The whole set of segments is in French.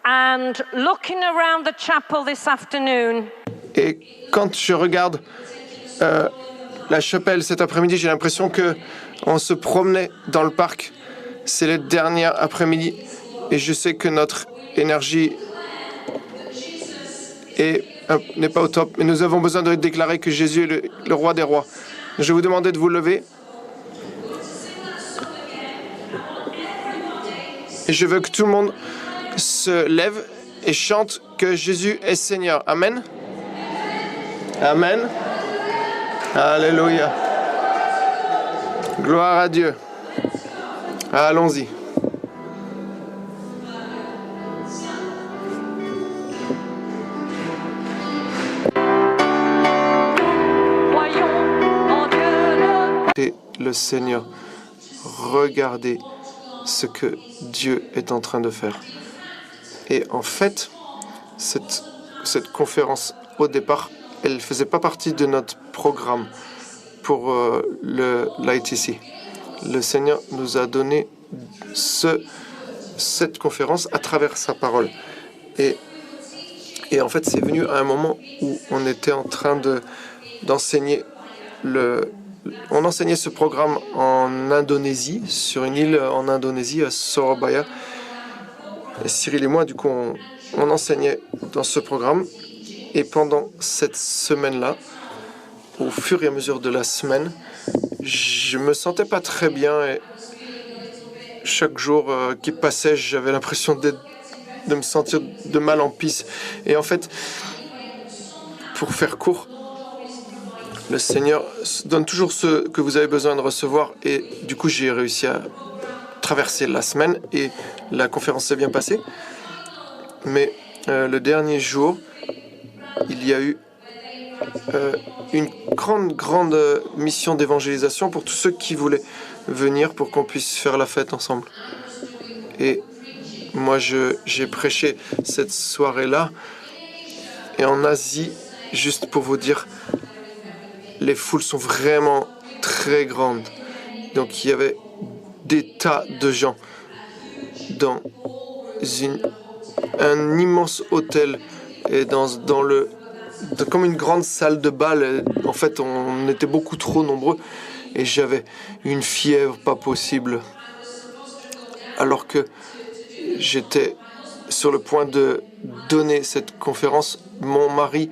And looking around the chapel this afternoon, et quand je regarde la chapelle cet après-midi, j'ai l'impression qu'on se promenait dans le parc. C'est le dernier après-midi et je sais que notre énergie n'est pas au top. Mais nous avons besoin de déclarer que Jésus est le roi des rois. Je vais vous demander de vous lever. Et je veux que tout le monde se lève et chante que Jésus est Seigneur. Amen. Amen. Alléluia. Gloire à Dieu. Allons-y. Et le Seigneur, regardez ce que Dieu est en train de faire. Et en fait, cette conférence, au départ, elle ne faisait pas partie de notre programme pour l'ITC. Le Seigneur nous a donné cette conférence à travers sa parole. Et en fait, c'est venu à un moment où on était en train d'enseigner on enseignait ce programme en Indonésie, sur une île en Indonésie, à Surabaya. Et Cyril et moi, du coup, on enseignait dans ce programme. Et pendant cette semaine-là, au fur et à mesure de la semaine, je me sentais pas très bien. Et chaque jour qui passait, j'avais l'impression de me sentir de mal en pis. Et en fait, pour faire court, le Seigneur donne toujours ce que vous avez besoin de recevoir. Et du coup, j'ai réussi à traverser la semaine et la conférence s'est bien passée. Mais le dernier jour, il y a eu une grande mission d'évangélisation pour tous ceux qui voulaient venir pour qu'on puisse faire la fête ensemble. Et moi, j'ai prêché cette soirée-là. Et en Asie, juste pour vous dire, les foules sont vraiment très grandes. Donc il y avait des tas de gens dans un immense hôtel et comme une grande salle de bal. En fait, on était beaucoup trop nombreux et j'avais une fièvre pas possible. Alors que j'étais sur le point de donner cette conférence, mon mari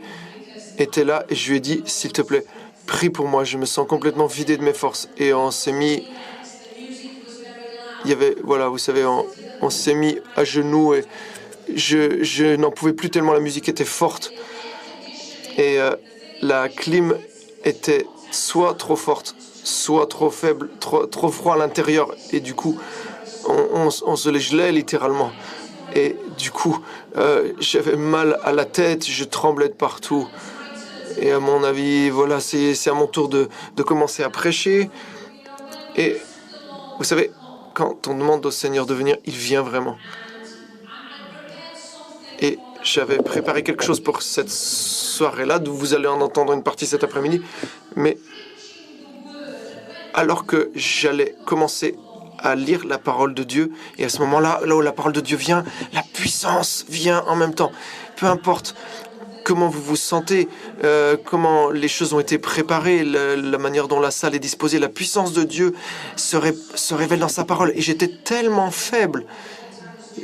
était là et je lui ai dit, s'il te plaît, prie pour moi, je me sens complètement vidé de mes forces. Et on s'est mis, vous savez, on s'est mis à genoux et je n'en pouvais plus tellement la musique était forte. Et la clim était soit trop forte, soit trop faible, trop froid à l'intérieur. Et du coup, on se les gelait littéralement. Et du coup, j'avais mal à la tête, je tremblais de partout. Et à mon avis, voilà, c'est à mon tour de commencer à prêcher. Et vous savez, quand on demande au Seigneur de venir, il vient vraiment. Et j'avais préparé quelque chose pour cette soirée-là, d'où vous allez en entendre une partie cet après-midi. Mais alors que j'allais commencer à lire la parole de Dieu, et à ce moment-là, là où la parole de Dieu vient, la puissance vient en même temps. Peu importe comment vous vous sentez, comment les choses ont été préparées, la manière dont la salle est disposée, la puissance de Dieu se révèle dans sa parole. Et j'étais tellement faible,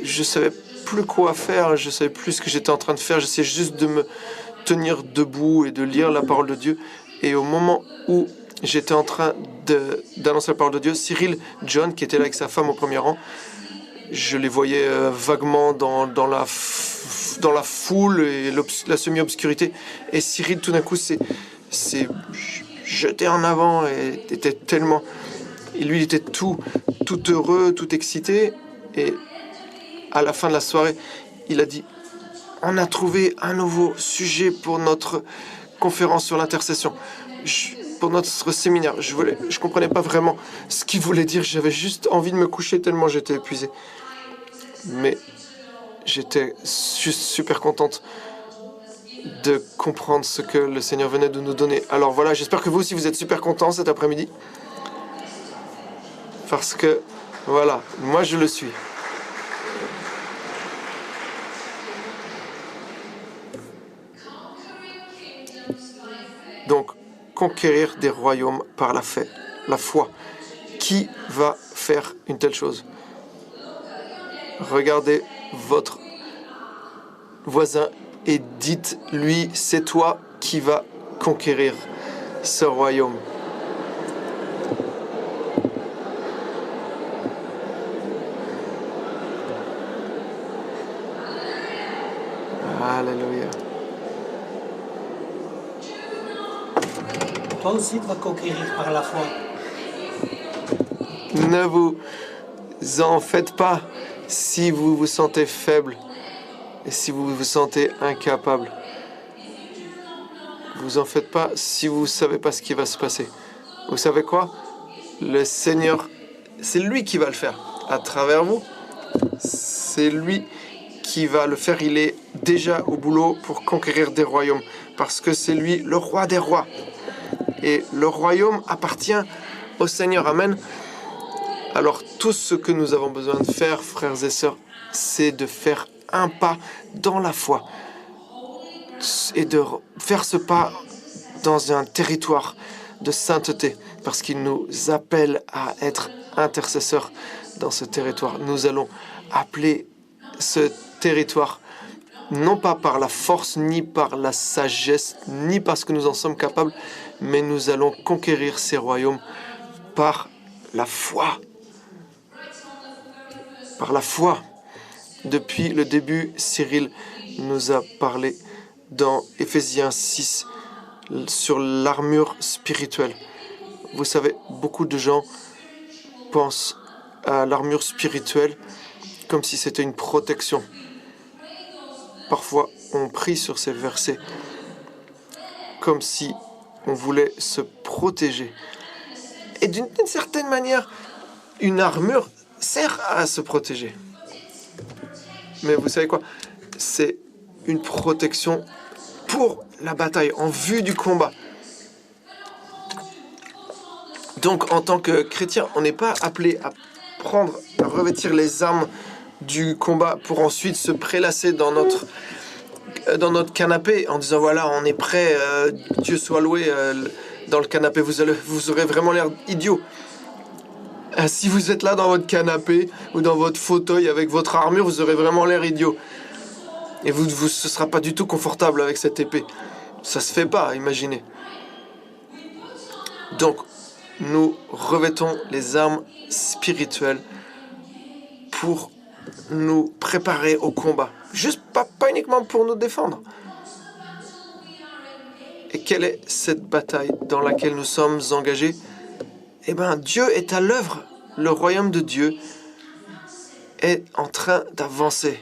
je savais plus quoi faire, je savais plus ce que j'étais en train de faire, j'essayais juste de me tenir debout et de lire la parole de Dieu. Et au moment où j'étais en train d'annoncer la parole de Dieu, Cyril John, qui était là avec sa femme au premier rang, je les voyais vaguement dans la foule et la semi-obscurité. Et Cyril, tout d'un coup, s'est jeté en avant et était tellement... Et lui, il était tout heureux, tout excité. Et à la fin de la soirée, il a dit « On a trouvé un nouveau sujet pour notre conférence sur l'intercession. Pour notre séminaire. » Je comprenais pas vraiment ce qu'il voulait dire. J'avais juste envie de me coucher tellement j'étais épuisé. Mais j'étais juste super contente de comprendre ce que le Seigneur venait de nous donner. Alors voilà, j'espère que vous aussi vous êtes super contents cet après-midi. Parce que, voilà, moi je le suis. conquérir des royaumes par la foi. Qui va faire une telle chose? Regardez votre voisin et dites-lui, c'est toi qui vas conquérir ce royaume. Alléluia. Toi aussi, tu vas conquérir par la foi. Ne vous en faites pas si vous vous sentez faible et si vous vous sentez incapable. Vous en faites pas si vous ne savez pas ce qui va se passer. Vous savez quoi? Le Seigneur, c'est lui qui va le faire à travers vous. C'est lui qui va le faire. Il est déjà au boulot pour conquérir des royaumes parce que c'est lui le roi des rois. Et le royaume appartient au Seigneur. Amen. Alors tout ce que nous avons besoin de faire, frères et sœurs, c'est de faire un pas dans la foi et de faire ce pas dans un territoire de sainteté parce qu'il nous appelle à être intercesseurs dans ce territoire. Nous allons appeler ce territoire non pas par la force, ni par la sagesse, ni parce que nous en sommes capables, mais nous allons conquérir ces royaumes par la foi. Par la foi. Depuis le début, Cyril nous a parlé dans Éphésiens 6 sur l'armure spirituelle. Vous savez, beaucoup de gens pensent à l'armure spirituelle comme si c'était une protection. Parfois, on prie sur ces versets comme si on voulait se protéger. Et d'une certaine manière, une armure sert à se protéger. Mais vous savez quoi? C'est une protection pour la bataille, en vue du combat. Donc, en tant que chrétien, on n'est pas appelé à revêtir les armes du combat pour ensuite se prélasser dans notre canapé en disant voilà, on est prêt, Dieu soit loué, dans le canapé. Vous aurez vraiment l'air idiot. Si vous êtes là dans votre canapé ou dans votre fauteuil avec votre armure, vous aurez vraiment l'air idiot. Et ce ne sera pas du tout confortable avec cette épée. Ça se fait pas, imaginez. Donc, nous revêtons les armes spirituelles pour nous préparer au combat. Juste pas uniquement pour nous défendre. Et quelle est cette bataille dans laquelle nous sommes engagés? Eh bien, Dieu est à l'œuvre. Le royaume de Dieu est en train d'avancer,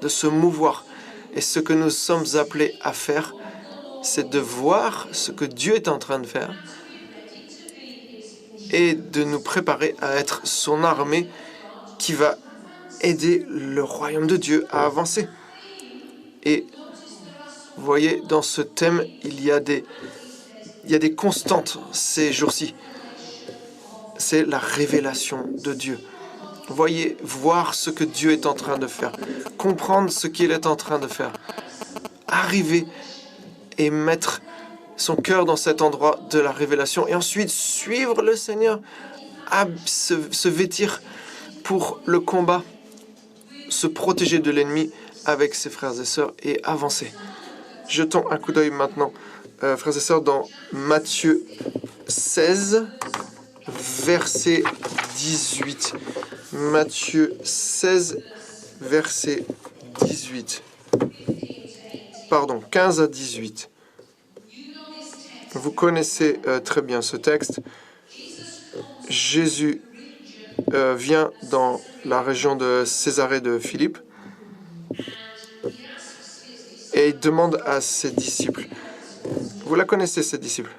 de se mouvoir. Et ce que nous sommes appelés à faire, c'est de voir ce que Dieu est en train de faire et de nous préparer à être son armée qui va aider le royaume de Dieu à avancer. Et vous voyez, dans ce thème, il y a des constantes ces jours-ci. C'est la révélation de Dieu. Voyez, voir ce que Dieu est en train de faire, comprendre ce qu'il est en train de faire, arriver et mettre son cœur dans cet endroit de la révélation et ensuite suivre le Seigneur, à se vêtir pour le combat, se protéger de l'ennemi avec ses frères et sœurs et avancer. Jetons un coup d'œil maintenant, frères et sœurs, dans Matthieu 16, verset 18. Matthieu 16, verset 18. Pardon, 15 à 18. Vous connaissez très bien ce texte. Jésus vient dans la région de Césarée de Philippe et il demande à ses disciples. Vous la connaissez, ces disciples?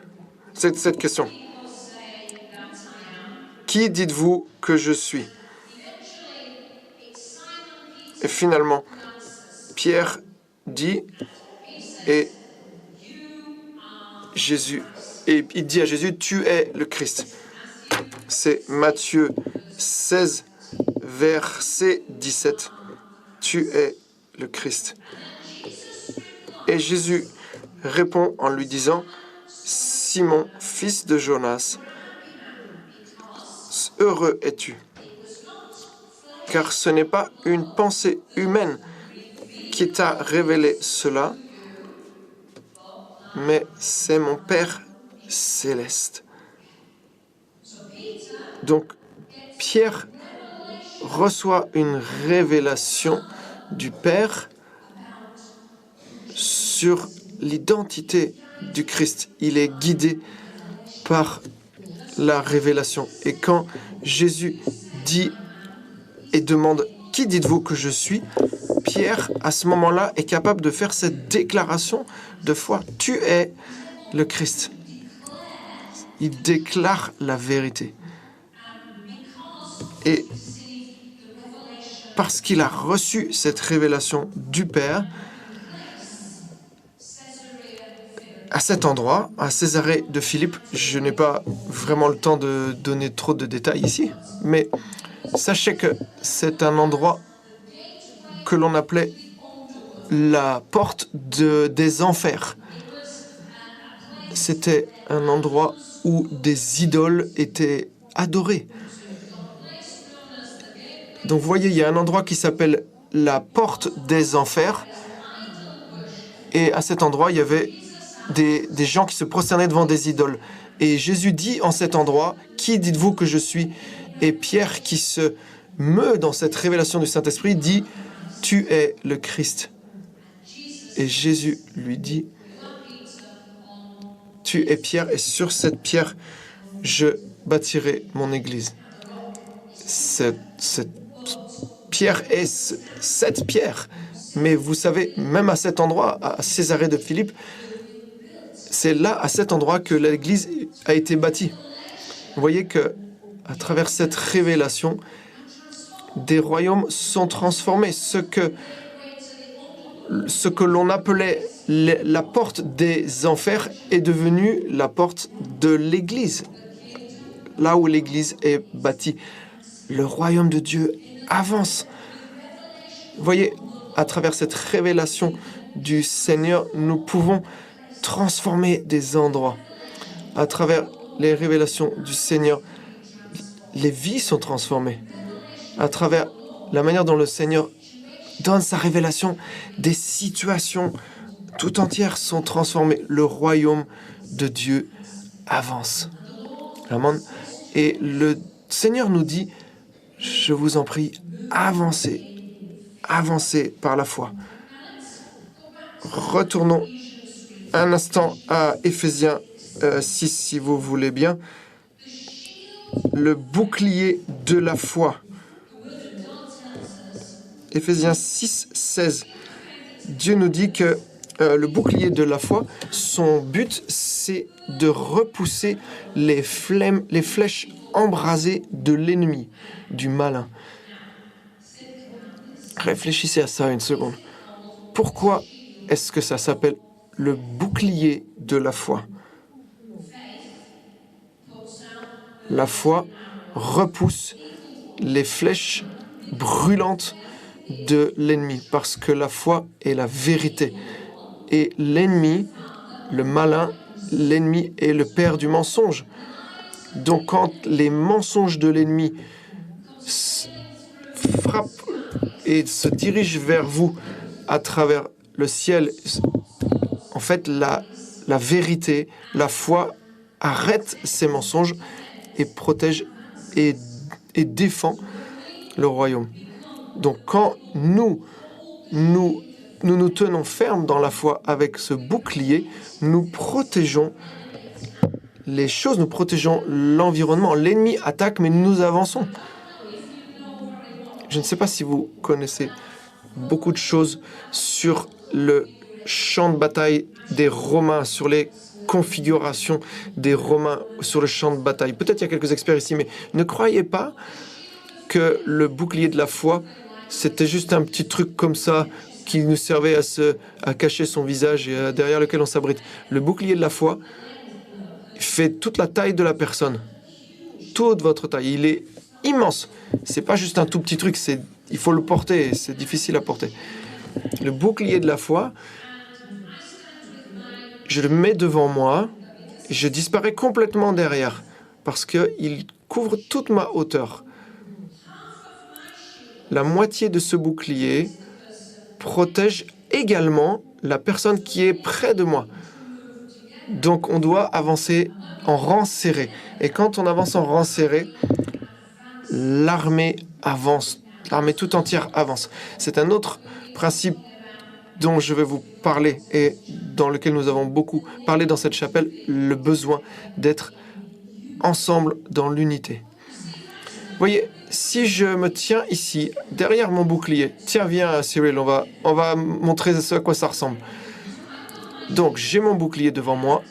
Cette question. Qui dites-vous que je suis? Et finalement, Pierre dit et il dit à Jésus, tu es le Christ. C'est Matthieu 16, verset 17. Tu es le Christ. Et Jésus répond en lui disant, Simon, fils de Jonas, heureux es-tu, car ce n'est pas une pensée humaine qui t'a révélé cela, mais c'est mon Père céleste. Donc, Pierre reçoit une révélation du Père sur l'identité du Christ. Il est guidé par la révélation. Et quand Jésus dit et demande « Qui dites-vous que je suis ?», Pierre, à ce moment-là, est capable de faire cette déclaration de foi. « Tu es le Christ ». Il déclare la vérité. Et parce qu'il a reçu cette révélation du Père, à cet endroit, à Césarée de Philippe, je n'ai pas vraiment le temps de donner trop de détails ici, mais sachez que c'est un endroit que l'on appelait la porte des enfers. C'était un endroit où des idoles étaient adorées. Donc vous voyez, il y a un endroit qui s'appelle la porte des enfers, et à cet endroit, il y avait des gens qui se prosternaient devant des idoles. Et Jésus dit en cet endroit, « Qui dites-vous que je suis ?» Et Pierre, qui se meut dans cette révélation du Saint-Esprit, dit, « Tu es le Christ. » Et Jésus lui dit, « Tu es Pierre, et sur cette pierre, je bâtirai mon église. » Cette pierre est cette pierre. Mais vous savez, même à cet endroit, à Césarée de Philippe, c'est là, à cet endroit, que l'église a été bâtie. Vous voyez que, à travers cette révélation, des royaumes sont transformés. Ce que l'on appelait la porte des enfers est devenu la porte de l'église. Là où l'église est bâtie. Le royaume de Dieu avance. Vous voyez, à travers cette révélation du Seigneur, nous pouvons transformer des endroits. À travers les révélations du Seigneur, les vies sont transformées. À travers la manière dont le Seigneur donne sa révélation, des situations tout entières sont transformées. Le royaume de Dieu avance. Amen. Et le Seigneur nous dit, je vous en prie, avancez. Avancez par la foi. Retournons un instant à Éphésiens 6, si vous voulez bien. Le bouclier de la foi. Éphésiens 6, 16. Dieu nous dit que le bouclier de la foi, son but, c'est de repousser les flèches embrasées de l'ennemi, du malin. Réfléchissez à ça une seconde. Pourquoi est-ce que ça s'appelle le bouclier de la foi? La foi repousse les flèches brûlantes de l'ennemi, parce que la foi est la vérité. Et l'ennemi, le malin, l'ennemi est le père du mensonge. Donc quand les mensonges de l'ennemi frappent et se dirigent vers vous à travers le ciel, en fait, la vérité, la foi arrête ces mensonges et protège et défend le royaume. Donc quand nous tenons ferme dans la foi avec ce bouclier, nous protégeons les choses, nous protégeons l'environnement. L'ennemi attaque, mais nous avançons. Je ne sais pas si vous connaissez beaucoup de choses sur le champ de bataille des Romains, sur les configurations des Romains sur le champ de bataille. Peut-être il y a quelques experts ici, mais ne croyez pas que le bouclier de la foi, c'était juste un petit truc comme ça qui nous servait à cacher son visage et derrière lequel on s'abrite. Le bouclier de la foi fait toute la taille de la personne. Toute votre taille. Il est immense. C'est pas juste un tout petit truc, il faut le porter, et c'est difficile à porter. Le bouclier de la foi, je le mets devant moi je disparais complètement derrière parce qu'il couvre toute ma hauteur. La moitié de ce bouclier protège également la personne qui est près de moi. Donc on doit avancer en rang serré. Et quand on avance en rang serré, l'armée avance. L'armée tout entière avance. C'est un autre principe dont je vais vous parler et dans lequel nous avons beaucoup parlé dans cette chapelle, le besoin d'être ensemble dans l'unité. Vous voyez, si je me tiens ici, derrière mon bouclier, tiens, viens Cyril, on va montrer à quoi ça ressemble. Donc, j'ai mon bouclier devant moi,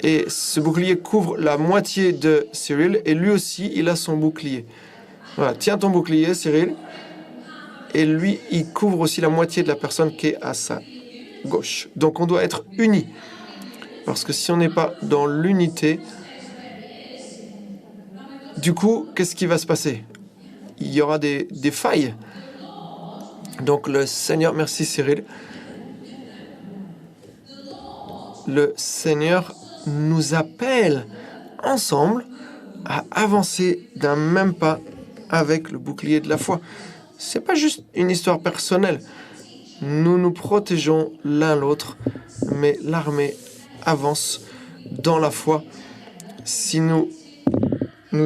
et ce bouclier couvre la moitié de Cyril, et lui aussi, il a son bouclier. Voilà, tiens ton bouclier, Cyril, et lui, il couvre aussi la moitié de la personne qui est à sa gauche. Donc, on doit être unis, parce que si on n'est pas dans l'unité, du coup, qu'est-ce qui va se passer? Il y aura des failles. Donc le Seigneur, merci Cyril, le Seigneur nous appelle ensemble à avancer d'un même pas avec le bouclier de la foi. C'est pas juste une histoire personnelle. Nous nous protégeons l'un l'autre, mais l'armée avance dans la foi. Si nous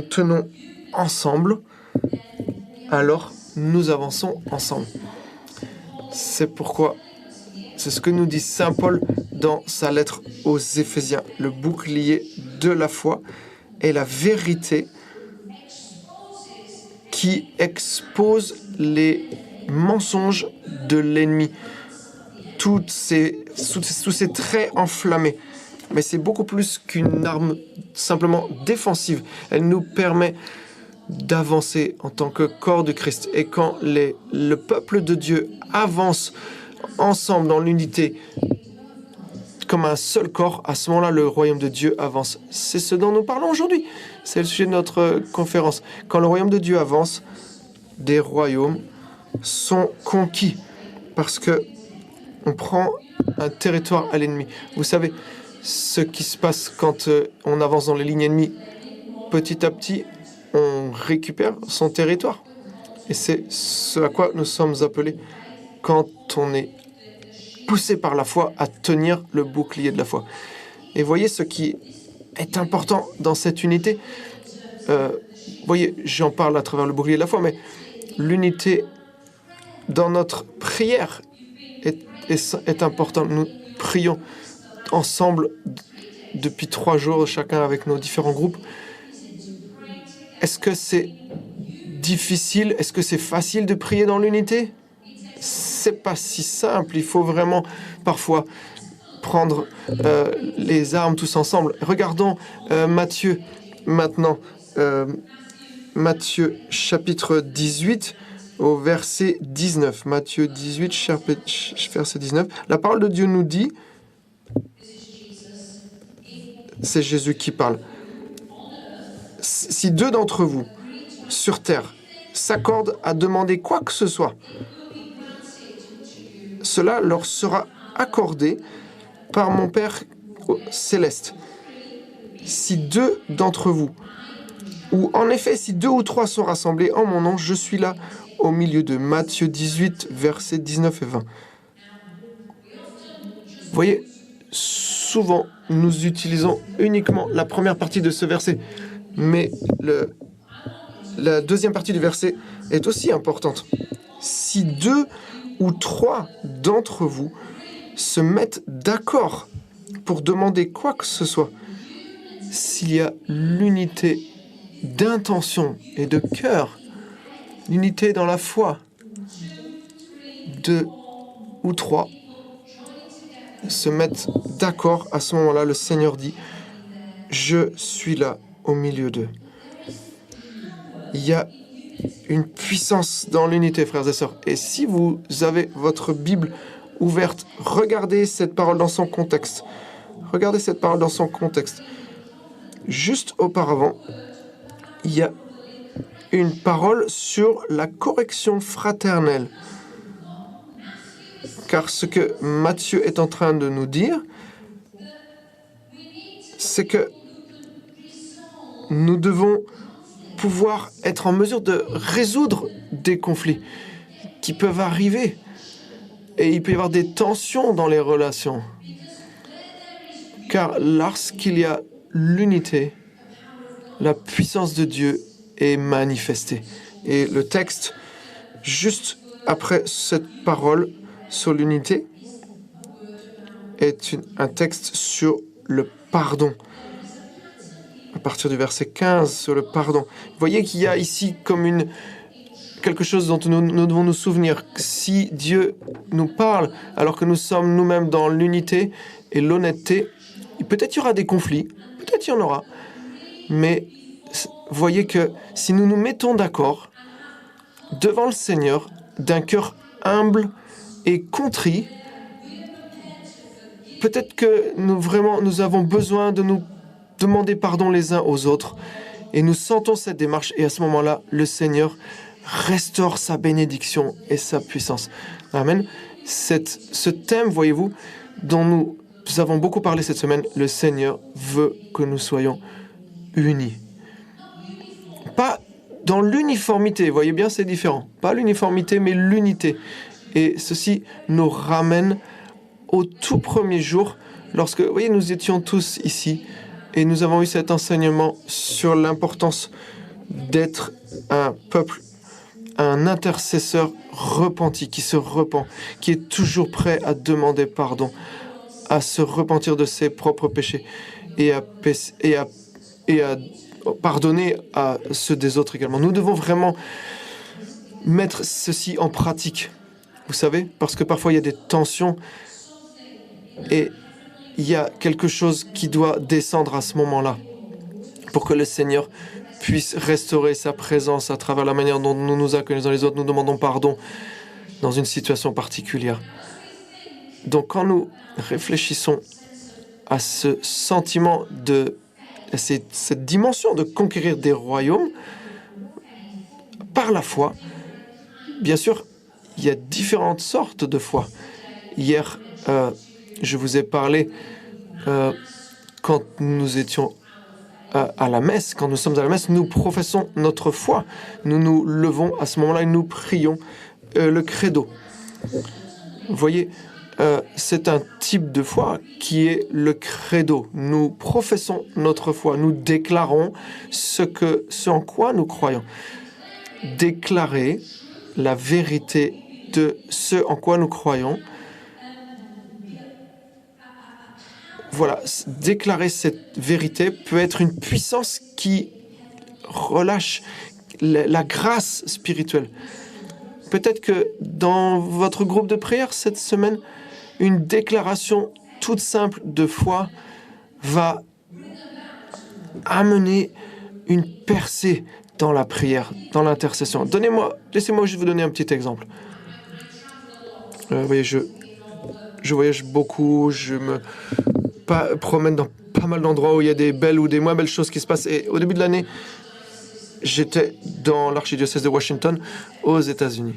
tenons ensemble, alors nous avançons ensemble. C'est pourquoi, c'est ce que nous dit Saint Paul dans sa lettre aux Éphésiens. Le bouclier de la foi est la vérité qui expose les mensonges de l'ennemi. Tous ces traits enflammés. Mais c'est beaucoup plus qu'une arme simplement défensive. Elle nous permet d'avancer en tant que corps de Christ. Et quand le peuple de Dieu avance ensemble dans l'unité, comme un seul corps, à ce moment-là, le royaume de Dieu avance. C'est ce dont nous parlons aujourd'hui. C'est le sujet de notre conférence. Quand le royaume de Dieu avance, des royaumes sont conquis parce que on prend un territoire à l'ennemi. Vous savez, ce qui se passe quand on avance dans les lignes ennemies, petit à petit, on récupère son territoire. Et c'est ce à quoi nous sommes appelés quand on est poussé par la foi à tenir le bouclier de la foi. Et voyez ce qui est important dans cette unité. Voyez, j'en parle à travers le bouclier de la foi, mais l'unité dans notre prière est importante. Nous prions ensemble depuis 3 jours, chacun avec nos différents groupes. Est-ce que c'est difficile? Est-ce que c'est facile de prier dans l'unité? C'est pas si simple. Il faut vraiment parfois prendre les armes tous ensemble. Regardons Matthieu maintenant. Matthieu chapitre 18 au verset 19. Matthieu 18, verset 19. La parole de Dieu nous dit, c'est Jésus qui parle. Si 2 d'entre vous sur terre s'accordent à demander quoi que ce soit, cela leur sera accordé par mon Père céleste. Si 2 d'entre vous, ou en effet, si 2 ou 3 sont rassemblés en mon nom, je suis là au milieu de Matthieu 18, versets 19 et 20. Vous voyez, souvent, nous utilisons uniquement la première partie de ce verset, mais la deuxième partie du verset est aussi importante. Si 2 ou 3 d'entre vous se mettent d'accord pour demander quoi que ce soit, s'il y a l'unité d'intention et de cœur, l'unité dans la foi, 2 ou 3 se mettent d'accord, à ce moment-là, le Seigneur dit, je suis là au milieu d'eux. Il y a une puissance dans l'unité, frères et sœurs. Et si vous avez votre Bible ouverte, regardez cette parole dans son contexte. Regardez cette parole dans son contexte. Juste auparavant, il y a une parole sur la correction fraternelle. Car ce que Matthieu est en train de nous dire, c'est que nous devons pouvoir être en mesure de résoudre des conflits qui peuvent arriver. Et il peut y avoir des tensions dans les relations. Car lorsqu'il y a l'unité, la puissance de Dieu est manifestée. Et le texte, juste après cette parole sur l'unité, est un texte sur le pardon. À partir du verset 15, sur le pardon. Vous voyez qu'il y a ici comme quelque chose dont nous devons nous souvenir. Si Dieu nous parle alors que nous sommes nous-mêmes dans l'unité et l'honnêteté, peut-être il y aura des conflits, peut-être il y en aura, mais voyez que si nous nous mettons d'accord devant le Seigneur d'un cœur humble et contrit, peut-être que nous avons besoin de nous demander pardon les uns aux autres et nous sentons cette démarche et à ce moment-là, le Seigneur restaure sa bénédiction et sa puissance. Amen. Ce thème, voyez-vous, dont nous avons beaucoup parlé cette semaine, le Seigneur veut que nous soyons unis. Pas dans l'uniformité, voyez bien, c'est différent. Pas l'uniformité, mais l'unité. Et ceci nous ramène au tout premier jour, lorsque, vous voyez, nous étions tous ici, et nous avons eu cet enseignement sur l'importance d'être un peuple, un intercesseur repenti, qui se repent, qui est toujours prêt à demander pardon, à se repentir de ses propres péchés et à pardonner à ceux des autres également. Nous devons vraiment mettre ceci en pratique, vous savez, parce que parfois il y a des tensions et il y a quelque chose qui doit descendre à ce moment-là pour que le Seigneur puisse restaurer sa présence à travers la manière dont nous nous accueillons les autres. Nous demandons pardon dans une situation particulière. Donc quand nous réfléchissons à ce sentiment cette dimension de conquérir des royaumes par la foi, bien sûr, il y a différentes sortes de foi. Hier, je vous ai parlé quand nous étions à la messe, quand nous sommes à la messe, nous professons notre foi. Nous nous levons à ce moment-là et nous prions le credo. Vous voyez, c'est un type de foi qui est le credo. Nous professons notre foi, nous déclarons ce en quoi nous croyons. Déclarer la vérité de ce en quoi nous croyons. Voilà, déclarer cette vérité peut être une puissance qui relâche la grâce spirituelle. Peut-être que dans votre groupe de prière cette semaine, une déclaration toute simple de foi va amener une percée dans la prière, dans l'intercession. Laissez-moi juste vous donner un petit exemple. Vous voyez, je voyage beaucoup, je me promène dans pas mal d'endroits où il y a des belles ou des moins belles choses qui se passent. Et au début de l'année, j'étais dans l'archidiocèse de Washington, aux États-Unis.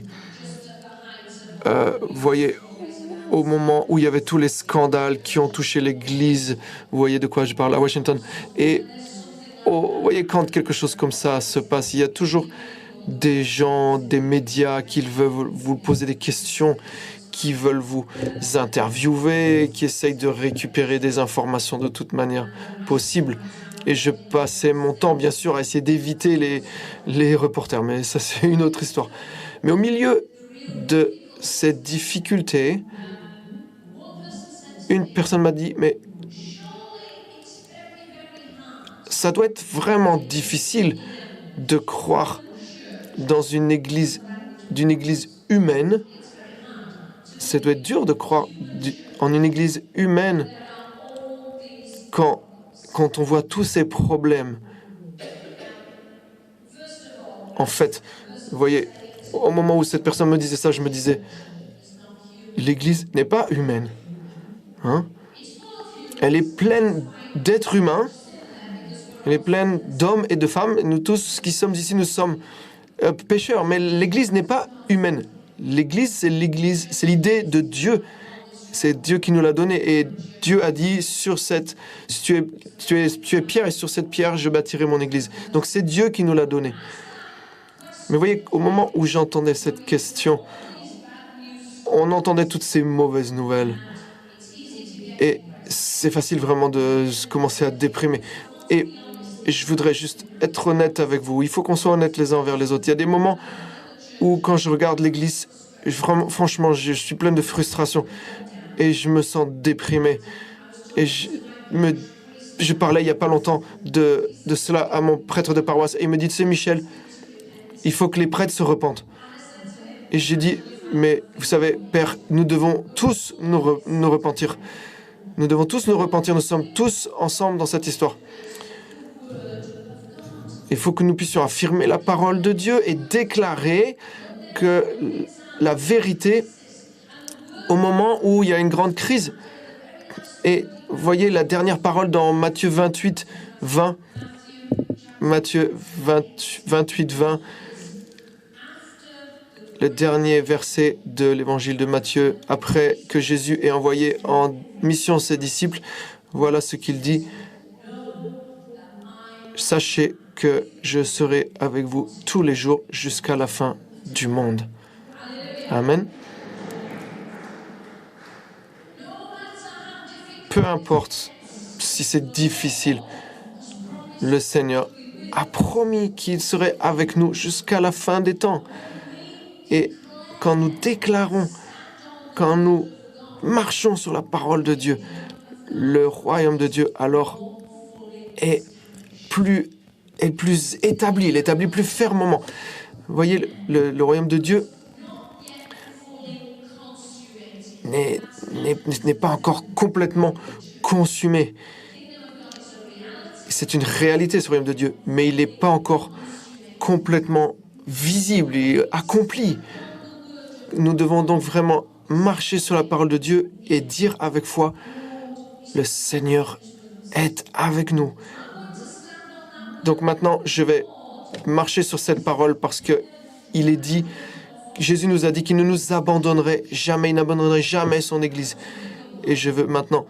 Vous voyez, au moment où il y avait tous les scandales qui ont touché l'Église, vous voyez de quoi je parle, à Washington. Et vous voyez, quand quelque chose comme ça se passe, il y a toujours des gens, des médias qui veulent vous poser des questions, qui veulent vous interviewer, qui essayent de récupérer des informations de toute manière possible. Et je passais mon temps, bien sûr, à essayer d'éviter les reporters, mais ça, c'est une autre histoire. Mais au milieu de cette difficulté, une personne m'a dit, mais ça doit être vraiment difficile de croire dans d'une église humaine. Ça doit être dur de croire en une église humaine quand on voit tous ces problèmes. En fait, vous voyez, au moment où cette personne me disait ça, je me disais, l'église n'est pas humaine. Hein? Elle est pleine d'êtres humains, elle est pleine d'hommes et de femmes. Nous tous qui sommes ici, nous sommes pécheurs, mais l'église n'est pas humaine. L'église, c'est l'idée de Dieu. C'est Dieu qui nous l'a donné. Et Dieu a dit, tu es pierre, et sur cette pierre, je bâtirai mon église. Donc c'est Dieu qui nous l'a donné. Mais vous voyez, au moment où j'entendais cette question, on entendait toutes ces mauvaises nouvelles. Et c'est facile vraiment de commencer à déprimer. Et je voudrais juste être honnête avec vous. Il faut qu'on soit honnête les uns envers les autres. Il y a des moments où, quand je regarde l'église, franchement, je suis plein de frustration. Et je me sens déprimé. Et je parlais il n'y a pas longtemps de cela à mon prêtre de paroisse. Et il me dit, tu sais, Michel, il faut que les prêtres se repentent. Et j'ai dit, mais vous savez, Père, nous devons tous nous repentir. Nous devons tous nous repentir. Nous sommes tous ensemble dans cette histoire. Il faut que nous puissions affirmer la parole de Dieu et déclarer que la vérité au moment où il y a une grande crise. Et voyez la dernière parole dans Matthieu 28, 20. Matthieu 28, 20. Le dernier verset de l'évangile de Matthieu, après que Jésus ait envoyé en mission ses disciples, voilà ce qu'il dit. Sachez que je serai avec vous tous les jours jusqu'à la fin du monde. Amen. Peu importe si c'est difficile, le Seigneur a promis qu'il serait avec nous jusqu'à la fin des temps. Et quand nous déclarons, quand nous marchons sur la parole de Dieu, le royaume de Dieu alors est plus établi, il est établi plus fermement. Vous voyez, le royaume de Dieu n'est pas encore complètement consumé. C'est une réalité, ce royaume de Dieu, mais il n'est pas encore complètement visible et accompli. Nous devons donc vraiment marcher sur la parole de Dieu et dire avec foi, le Seigneur est avec nous. Donc maintenant, je vais marcher sur cette parole parce que il est dit, Jésus nous a dit qu'il ne nous abandonnerait jamais, il n'abandonnerait jamais son Église. Et je veux maintenant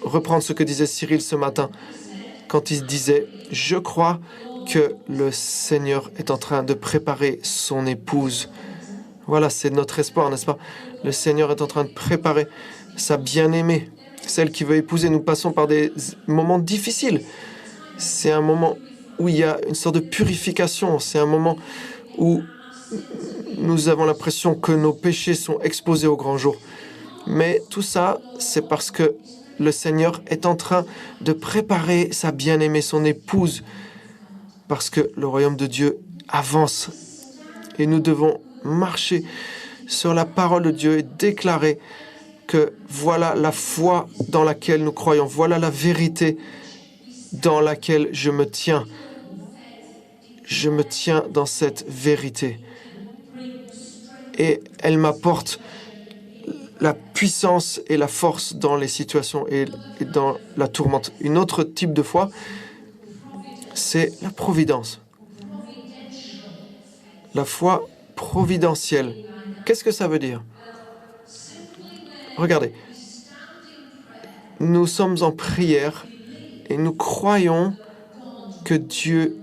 reprendre ce que disait Cyril ce matin, quand il disait, je crois que le Seigneur est en train de préparer son épouse. Voilà, c'est notre espoir, n'est-ce pas? Le Seigneur est en train de préparer sa bien-aimée, celle qui veut épouser. Nous passons par des moments difficiles. C'est un moment où il y a une sorte de purification. C'est un moment où nous avons l'impression que nos péchés sont exposés au grand jour. Mais tout ça, c'est parce que le Seigneur est en train de préparer sa bien-aimée, son épouse, parce que le royaume de Dieu avance. Et nous devons marcher sur la parole de Dieu et déclarer que voilà la foi dans laquelle nous croyons, voilà la vérité dans laquelle je me tiens. Je me tiens dans cette vérité. Et elle m'apporte la puissance et la force dans les situations et dans la tourmente. Une autre type de foi, c'est la providence. La foi providentielle. Qu'est-ce que ça veut dire? Regardez. Nous sommes en prière et nous croyons que Dieu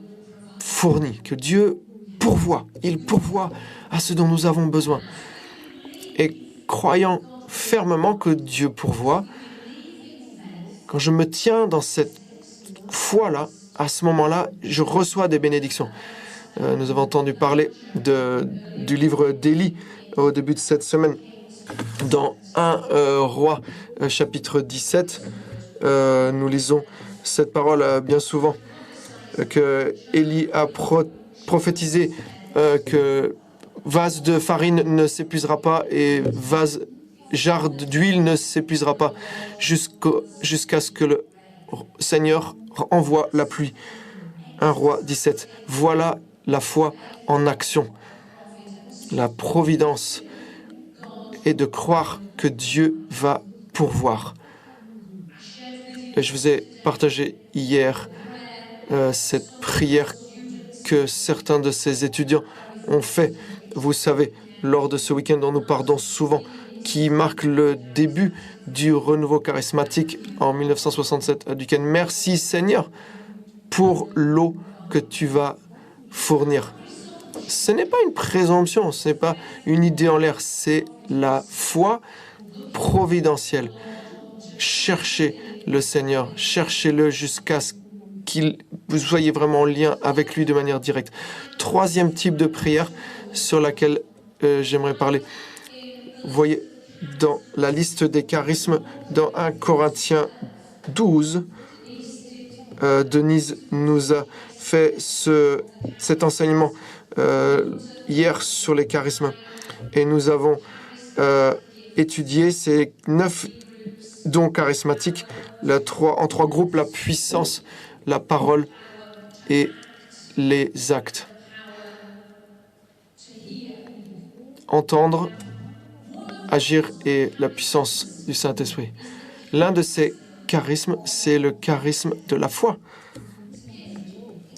fournit, que Dieu pourvoit. Il pourvoit à ce dont nous avons besoin. Et croyant fermement que Dieu pourvoit, quand je me tiens dans cette foi-là, à ce moment-là, je reçois des bénédictions. Nous avons entendu parler du livre d'Élie au début de cette semaine. Dans 1 Roi, chapitre 17, nous lisons cette parole bien souvent, que Élie a prophétisé que vase de farine ne s'épuisera pas et jarre d'huile ne s'épuisera pas jusqu'à ce que le Seigneur envoie la pluie. 1 Roi 17. Voilà la foi en action. La providence est de croire que Dieu va pourvoir. Et je vous ai partagé hier cette prière que certains de ces étudiants ont fait. Vous savez, lors de ce week-end dont nous parlons souvent, qui marque le début du renouveau charismatique en 1967 à Duquesne. Merci Seigneur pour l'eau que tu vas fournir. Ce n'est pas une présomption, ce n'est pas une idée en l'air, c'est la foi providentielle. Cherchez le Seigneur, cherchez-le jusqu'à ce que vous soyez vraiment en lien avec lui de manière directe. Troisième type de prière sur laquelle j'aimerais parler. Vous voyez dans la liste des charismes, dans 1 Corinthiens 12, Denise nous a fait cet enseignement hier sur les charismes. Et nous avons étudié ces 9 dons charismatiques, en 3 groupes, la puissance, la parole et les actes. Entendre, agir et la puissance du Saint-Esprit. L'un de ces charismes, c'est le charisme de la foi.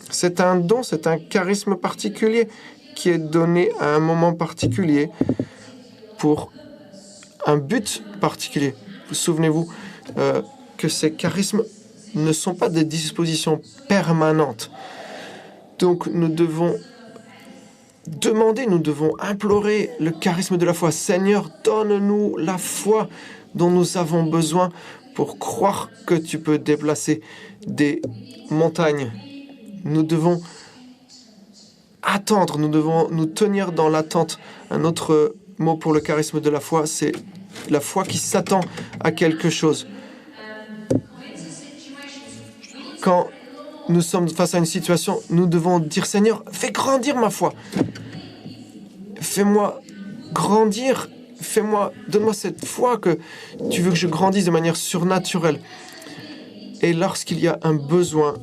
C'est un don, c'est un charisme particulier qui est donné à un moment particulier pour un but particulier. Vous souvenez-vous que ces charismes ne sont pas des dispositions permanentes. Donc nous devons demander, nous devons implorer le charisme de la foi. Seigneur, donne-nous la foi dont nous avons besoin pour croire que tu peux déplacer des montagnes. Nous devons attendre, nous devons nous tenir dans l'attente. Un autre mot pour le charisme de la foi, c'est la foi qui s'attend à quelque chose. Quand nous sommes face à une situation, nous devons dire, Seigneur, fais grandir ma foi. Fais-moi grandir, donne-moi cette foi que tu veux que je grandisse de manière surnaturelle. Et lorsqu'il y a un besoin,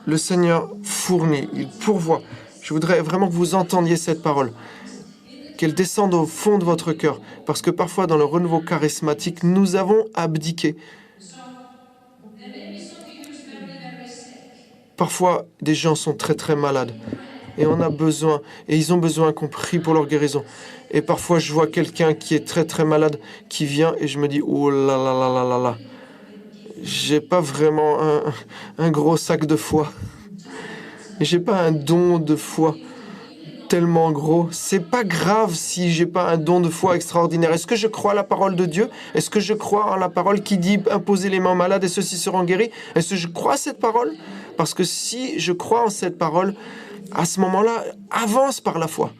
le Seigneur fournit, il pourvoit. Je voudrais vraiment que vous entendiez cette parole, qu'elle descende au fond de votre cœur, parce que parfois dans le renouveau charismatique, nous avons abdiqué. Parfois, des gens sont très très malades et on a besoin, et ils ont besoin qu'on prie pour leur guérison. Et parfois, je vois quelqu'un qui est très très malade qui vient et je me dis, oh là là là là là là, j'ai pas vraiment un gros sac de foi. J'ai pas un don de foi tellement gros. C'est pas grave si j'ai pas un don de foi extraordinaire. Est-ce que je crois à la parole de Dieu? Est-ce que je crois en la parole qui dit imposez les mains aux malades et ceux-ci seront guéris? Est-ce que je crois à cette parole? Parce que si je crois en cette parole, à ce moment-là, avance par la foi.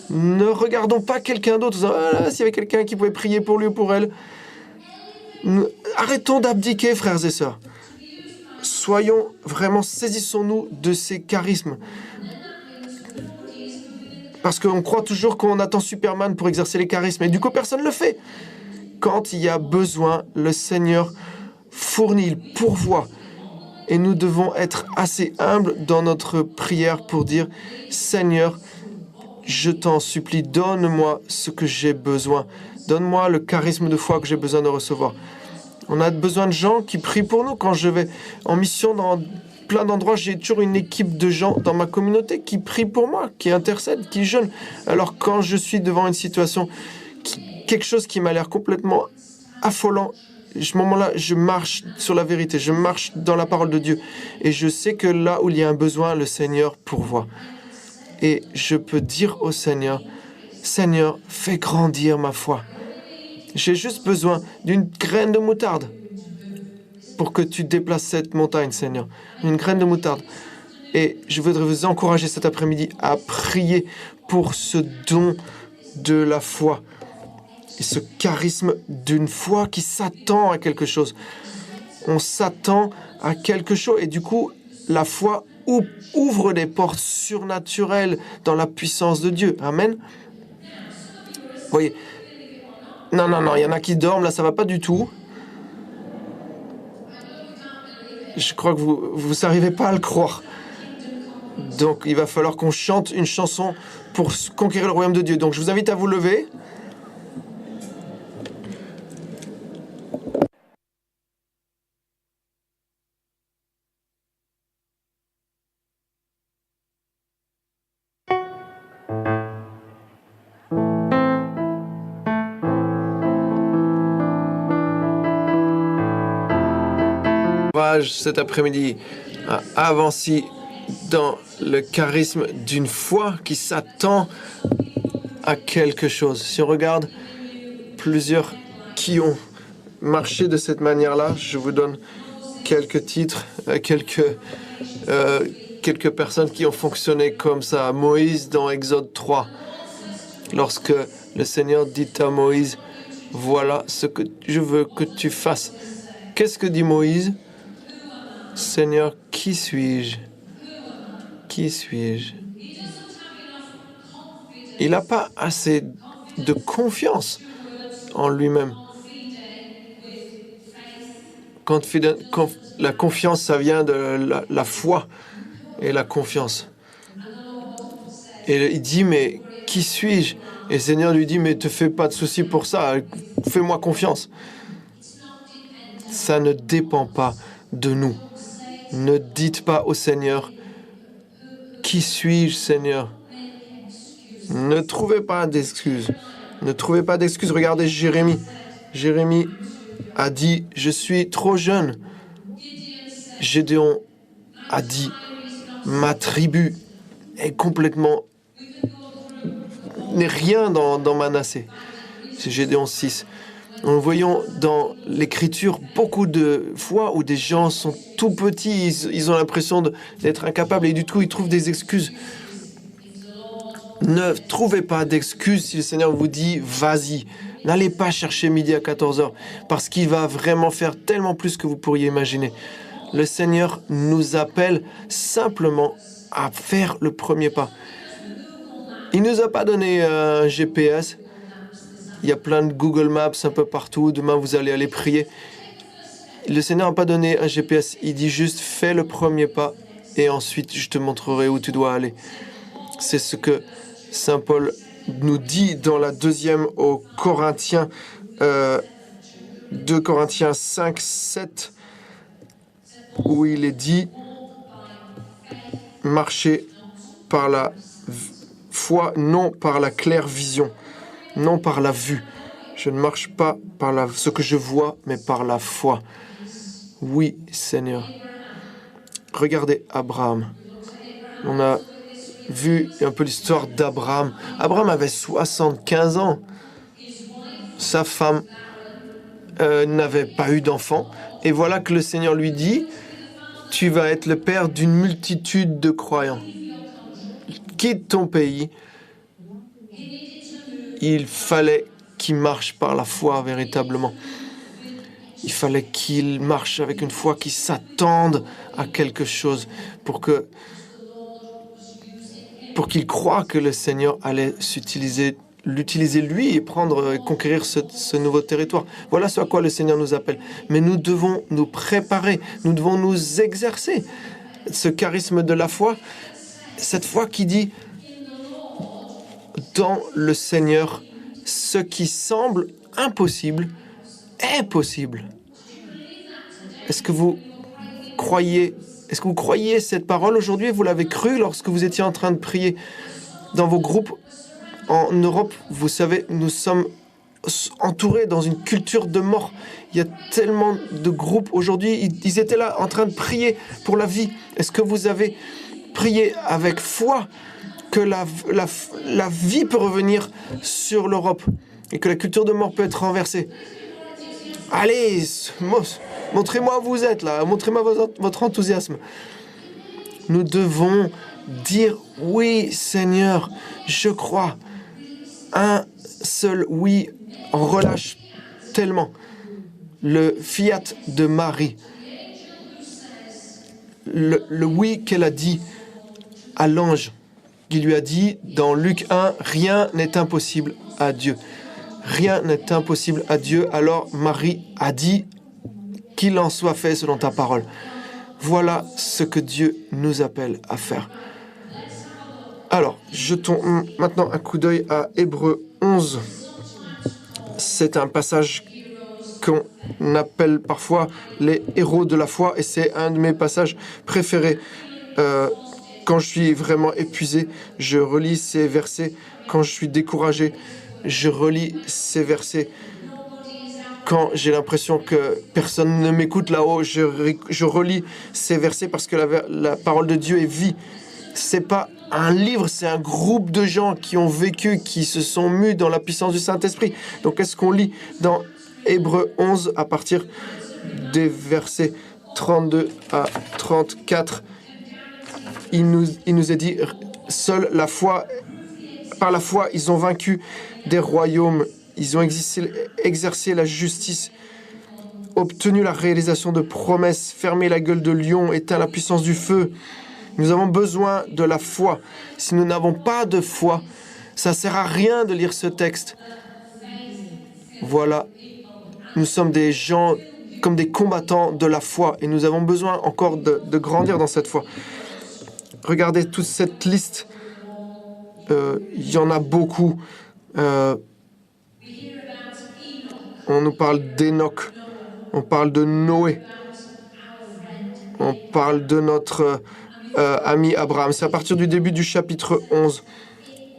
Ne regardons pas quelqu'un d'autre en disant ah, s'il y avait quelqu'un qui pouvait prier pour lui ou pour elle. Arrêtons d'abdiquer, frères et sœurs. Soyons vraiment, saisissons-nous de ces charismes. Parce qu'on croit toujours qu'on attend Superman pour exercer les charismes. Et du coup, personne ne le fait. Quand il y a besoin, le Seigneur fournit, il pourvoit. Et nous devons être assez humbles dans notre prière pour dire « Seigneur, je t'en supplie, donne-moi ce que j'ai besoin. Donne-moi le charisme de foi que j'ai besoin de recevoir. » On a besoin de gens qui prient pour nous. Quand je vais en mission dans plein d'endroits, j'ai toujours une équipe de gens dans ma communauté qui prient pour moi, qui intercèdent, qui jeûnent. Alors quand je suis devant une situation, quelque chose qui m'a l'air complètement affolant, à ce moment-là, je marche sur la vérité, je marche dans la parole de Dieu. Et je sais que là où il y a un besoin, le Seigneur pourvoit. Et je peux dire au Seigneur, Seigneur, fais grandir ma foi. J'ai juste besoin d'une graine de moutarde pour que tu déplaces cette montagne, Seigneur. Une graine de moutarde. Et je voudrais vous encourager cet après-midi à prier pour ce don de la foi. Et ce charisme d'une foi qui s'attend à quelque chose. On s'attend à quelque chose. Et du coup, la foi ouvre des portes surnaturelles dans la puissance de Dieu. Amen. Vous voyez. Non, il y en a qui dorment, là, ça va pas du tout. Je crois que vous n'arrivez pas à le croire. Donc, il va falloir qu'on chante une chanson pour conquérir le royaume de Dieu. Donc, je vous invite à vous lever. courage cet après-midi à avancer dans le charisme d'une foi qui s'attend à quelque chose. Si on regarde plusieurs qui ont marché de cette manière-là, je vous donne quelques titres, quelques personnes qui ont fonctionné comme ça. Moïse dans Exode 3, lorsque le Seigneur dit à Moïse, voilà ce que je veux que tu fasses. Qu'est-ce que dit Moïse? Seigneur, qui suis-je? Qui suis-je? Il n'a pas assez de confiance en lui-même. Quand la confiance, ça vient de la foi et la confiance. Et il dit, mais qui suis-je? Et le Seigneur lui dit, mais te fais pas de soucis pour ça, fais-moi confiance. Ça ne dépend pas de nous. Ne dites pas au Seigneur, qui suis-je, Seigneur? Ne trouvez pas d'excuses. Ne trouvez pas d'excuses. Regardez Jérémie. Jérémie a dit, je suis trop jeune. Gédéon a dit, ma tribu est complètement... n'est rien dans Manassé. C'est Gédéon 6. Nous voyons dans l'Écriture beaucoup de fois où des gens sont tout petits, ils ont l'impression d'être incapables et du tout, ils trouvent des excuses. Ne trouvez pas d'excuses si le Seigneur vous dit « vas-y ». N'allez pas chercher midi à 14h parce qu'il va vraiment faire tellement plus que vous pourriez imaginer. Le Seigneur nous appelle simplement à faire le premier pas. Il ne nous a pas donné un GPS. Il y a plein de Google Maps un peu partout. Demain, vous allez aller prier. Le Seigneur n'a pas donné un GPS. Il dit juste, fais le premier pas et ensuite, je te montrerai où tu dois aller. C'est ce que Saint Paul nous dit dans la deuxième aux Corinthiens, 2 Corinthiens 5, 7, où il est dit, marchez par la foi, non par la claire vision. Non par la vue. Je ne marche pas par ce que je vois, mais par la foi. Oui, Seigneur. Regardez Abraham. On a vu un peu l'histoire d'Abraham. Abraham avait 75 ans. Sa femme n'avait pas eu d'enfant. Et voilà que le Seigneur lui dit, tu vas être le père d'une multitude de croyants. Quitte ton pays. Il fallait qu'il marche par la foi véritablement. Il fallait qu'il marche avec une foi qui s'attende à quelque chose pour qu'il croie que le Seigneur allait l'utiliser lui et conquérir ce nouveau territoire. Voilà ce à quoi le Seigneur nous appelle. Mais nous devons nous préparer, nous devons nous exercer. Ce charisme de la foi, cette foi qui dit dans le Seigneur, ce qui semble impossible est possible. Est-ce que vous croyez cette parole aujourd'hui? Vous l'avez cru lorsque vous étiez en train de prier dans vos groupes en Europe? Vous savez, nous sommes entourés dans une culture de mort. Il y a tellement de groupes aujourd'hui, ils étaient là en train de prier pour la vie. Est-ce que vous avez prié avec foi que la vie peut revenir sur l'Europe et que la culture de mort peut être renversée? Allez, montrez-moi où vous êtes là, montrez-moi votre enthousiasme. Nous devons dire oui, Seigneur, je crois. Un seul oui en relâche tellement. Le fiat de Marie, le oui qu'elle a dit à l'ange, qui lui a dit dans Luc 1, rien n'est impossible à Dieu. Rien n'est impossible à Dieu. Alors Marie a dit, qu'il en soit fait selon ta parole. Voilà ce que Dieu nous appelle à faire. Alors, jetons maintenant un coup d'œil à Hébreux 11. C'est un passage qu'on appelle parfois les héros de la foi et c'est un de mes passages préférés. Quand je suis vraiment épuisé, je relis ces versets. Quand je suis découragé, je relis ces versets. Quand j'ai l'impression que personne ne m'écoute là-haut, je relis ces versets parce que la parole de Dieu est vie. C'est pas un livre, c'est un groupe de gens qui ont vécu, qui se sont mus dans la puissance du Saint-Esprit. Donc, qu'est-ce qu'on lit dans Hébreux 11 à partir des versets 32 à 34? Il nous est dit, seule la foi, par la foi, ils ont vaincu des royaumes, ils ont exercé la justice, obtenu la réalisation de promesses, fermé la gueule de lion, éteint la puissance du feu. Nous avons besoin de la foi. Si nous n'avons pas de foi, ça ne sert à rien de lire ce texte. Voilà, nous sommes des gens comme des combattants de la foi et nous avons besoin encore de grandir dans cette foi. Regardez toute cette liste. Il y en a beaucoup. On nous parle d'Enoch, on parle de Noé, on parle de notre ami Abraham. C'est à partir du début du chapitre 11.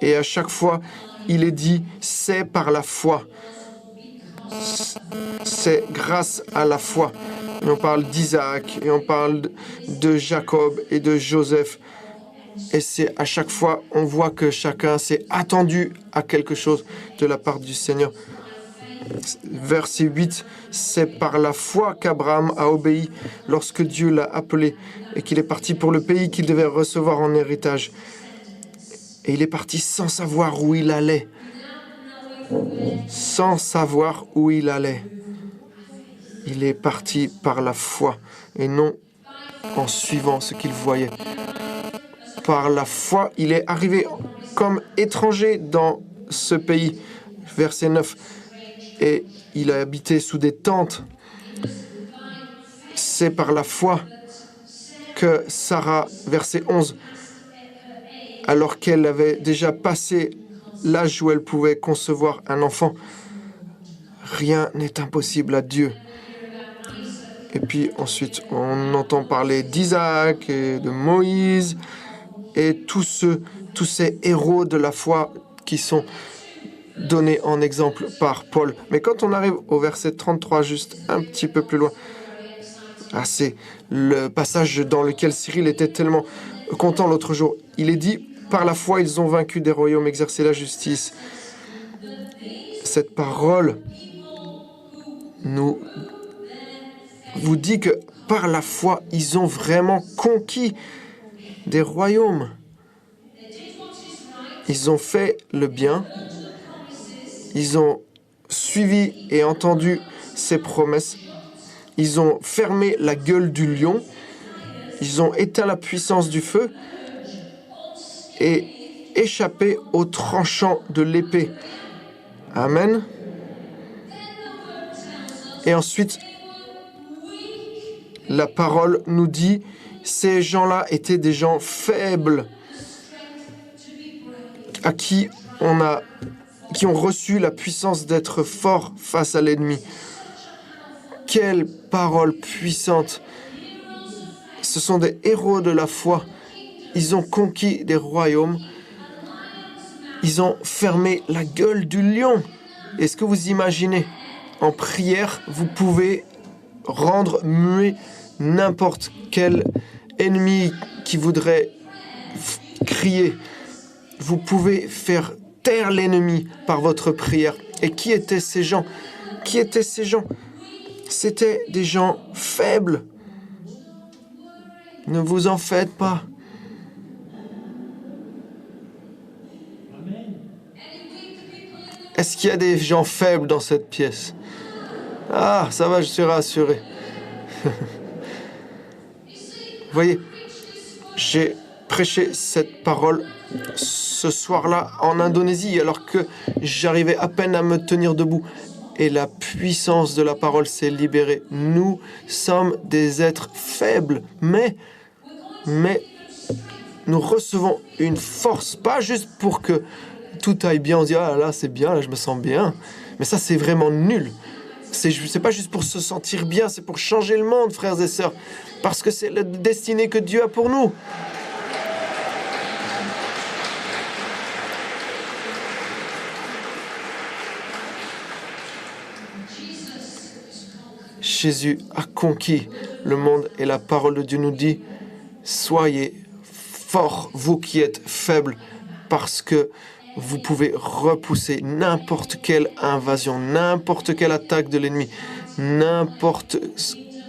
Et à chaque fois, il est dit, c'est par la foi. C'est grâce à la foi. Et on parle d'Isaac, et on parle de Jacob et de Joseph. Et c'est à chaque fois, on voit que chacun s'est attendu à quelque chose de la part du Seigneur. Verset 8, c'est par la foi qu'Abraham a obéi lorsque Dieu l'a appelé et qu'il est parti pour le pays qu'il devait recevoir en héritage. Et il est parti sans savoir où il allait. Sans savoir où il allait. Il est parti par la foi et non en suivant ce qu'il voyait. Par la foi, il est arrivé comme étranger dans ce pays. Verset 9. Et il a habité sous des tentes. C'est par la foi que Sarah, verset 11, alors qu'elle avait déjà passé l'âge où elle pouvait concevoir un enfant, rien n'est impossible à Dieu. Et puis ensuite, on entend parler d'Isaac et de Moïse et tous ces héros de la foi qui sont donnés en exemple par Paul. Mais quand on arrive au verset 33, juste un petit peu plus loin, c'est le passage dans lequel Cyril était tellement content l'autre jour. Il est dit, par la foi, ils ont vaincu des royaumes, exercé la justice. Cette parole vous dit que par la foi, ils ont vraiment conquis des royaumes. Ils ont fait le bien. Ils ont suivi et entendu ses promesses. Ils ont fermé la gueule du lion. Ils ont éteint la puissance du feu et échappé au tranchant de l'épée. Amen. Et ensuite, la parole nous dit, ces gens-là étaient des gens faibles, qui ont reçu la puissance d'être forts face à l'ennemi. Quelle parole puissante! Ce sont des héros de la foi. Ils ont conquis des royaumes. Ils ont fermé la gueule du lion. Est-ce que vous imaginez? En prière, vous pouvez rendre muet n'importe quel ennemi qui voudrait crier. Vous pouvez faire taire l'ennemi par votre prière. Et qui étaient ces gens? Qui étaient ces gens? C'étaient des gens faibles. Ne vous en faites pas. Est-ce qu'il y a des gens faibles dans cette pièce? Ah, ça va, je suis rassuré. Vous voyez, j'ai prêché cette parole ce soir-là en Indonésie, alors que j'arrivais à peine à me tenir debout. Et la puissance de la parole s'est libérée. Nous sommes des êtres faibles, mais nous recevons une force, pas juste pour que tout aille bien, on se dit « Ah là, c'est bien, là, je me sens bien ». Mais ça, c'est vraiment nul. C'est pas juste pour se sentir bien, c'est pour changer le monde, frères et sœurs. Parce que c'est la destinée que Dieu a pour nous. Jésus a conquis le monde et la parole de Dieu nous dit, soyez forts, vous qui êtes faibles, parce que vous pouvez repousser n'importe quelle invasion, n'importe quelle attaque de l'ennemi, n'importe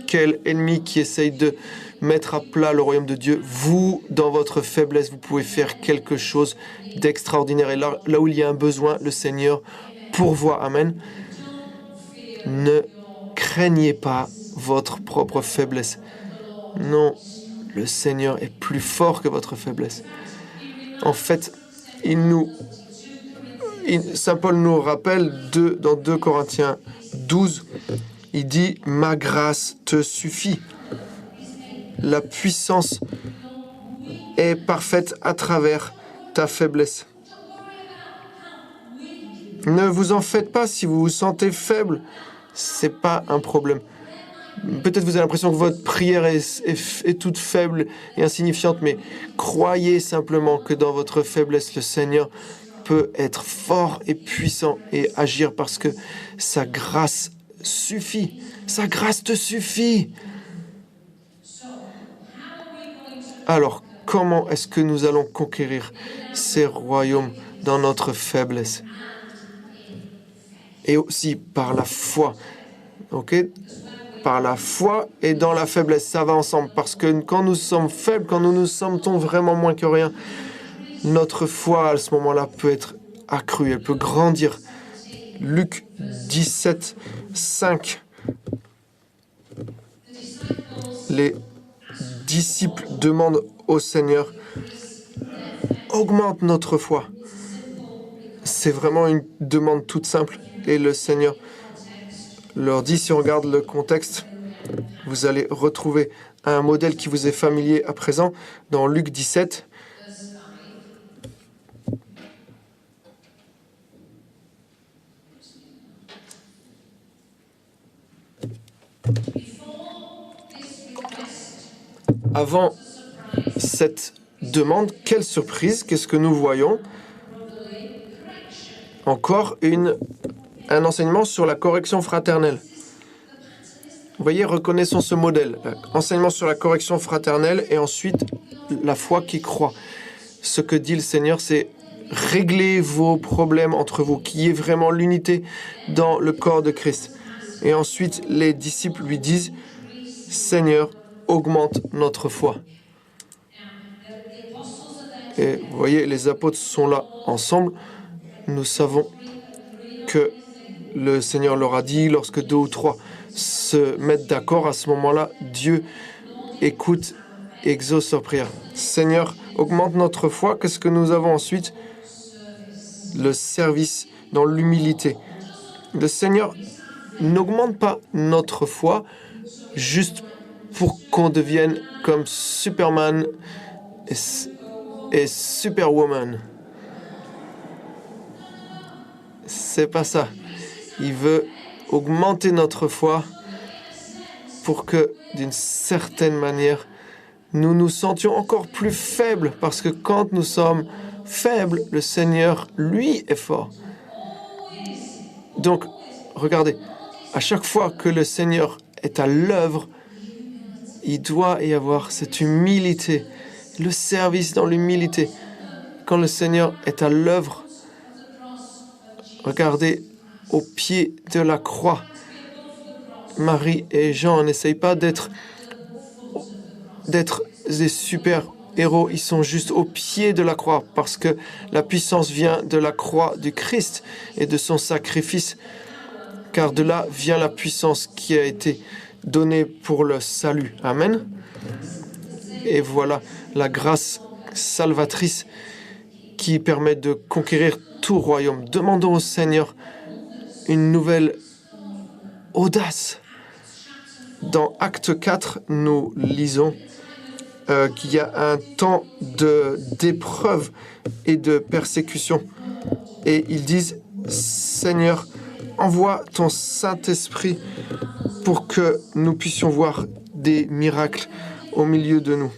quel ennemi qui essaye de mettre à plat le royaume de Dieu. Vous, dans votre faiblesse, vous pouvez faire quelque chose d'extraordinaire. Et là où il y a un besoin, le Seigneur pourvoit. Amen. Ne craignez pas votre propre faiblesse. Non, le Seigneur est plus fort que votre faiblesse. En fait, Saint Paul nous rappelle dans 2 Corinthiens 12, il dit « Ma grâce te suffit ». La puissance est parfaite à travers ta faiblesse. Ne vous en faites pas si vous vous sentez faible, c'est pas un problème. Peut-être vous avez l'impression que votre prière est toute faible et insignifiante, mais croyez simplement que dans votre faiblesse, le Seigneur peut être fort et puissant et agir parce que sa grâce suffit. Sa grâce te suffit. Alors, comment est-ce que nous allons conquérir ces royaumes dans notre faiblesse? Et aussi par la foi. Ok? Par la foi et dans la faiblesse, ça va ensemble. Parce que quand nous sommes faibles, quand nous nous sentons vraiment moins que rien, notre foi à ce moment-là peut être accrue, elle peut grandir. Luc 17, 5. Les disciples demandent au Seigneur, augmente notre foi. C'est vraiment une demande toute simple. Et le Seigneur leur dit, si on regarde le contexte, vous allez retrouver un modèle qui vous est familier à présent dans Luc 17. Avant cette demande, quelle surprise, qu'est-ce que nous voyons? Encore un enseignement sur la correction fraternelle. Vous voyez, reconnaissons ce modèle. Enseignement sur la correction fraternelle et ensuite la foi qui croit. Ce que dit le Seigneur, c'est régler vos problèmes entre vous, qu'il y ait vraiment l'unité dans le corps de Christ. Et ensuite, les disciples lui disent, Seigneur, augmente notre foi. Et vous voyez, les apôtres sont là ensemble. Nous savons que le Seigneur leur a dit, lorsque 2 ou 3 se mettent d'accord, à ce moment-là, Dieu écoute, exauce leur prière. Seigneur, augmente notre foi. Qu'est-ce que nous avons ensuite? Le service dans l'humilité. Le Seigneur n'augmente pas notre foi juste pour qu'on devienne comme Superman et Superwoman. C'est pas ça. Il veut augmenter notre foi pour que, d'une certaine manière, nous nous sentions encore plus faibles, parce que quand nous sommes faibles, le Seigneur, lui, est fort. Donc, regardez, à chaque fois que le Seigneur est à l'œuvre, il doit y avoir cette humilité, le service dans l'humilité. Quand le Seigneur est à l'œuvre, regardez au pied de la croix. Marie et Jean n'essayent pas d'être des super-héros. Ils sont juste au pied de la croix parce que la puissance vient de la croix du Christ et de son sacrifice. Car de là vient la puissance qui a été donnée pour le salut. Amen. Et voilà la grâce salvatrice qui permet de conquérir tout royaume. Demandons au Seigneur une nouvelle audace. Dans Acte 4, nous lisons qu'il y a un temps d'épreuve et de persécution. Et ils disent, Seigneur, envoie ton Saint-Esprit pour que nous puissions voir des miracles au milieu de nous.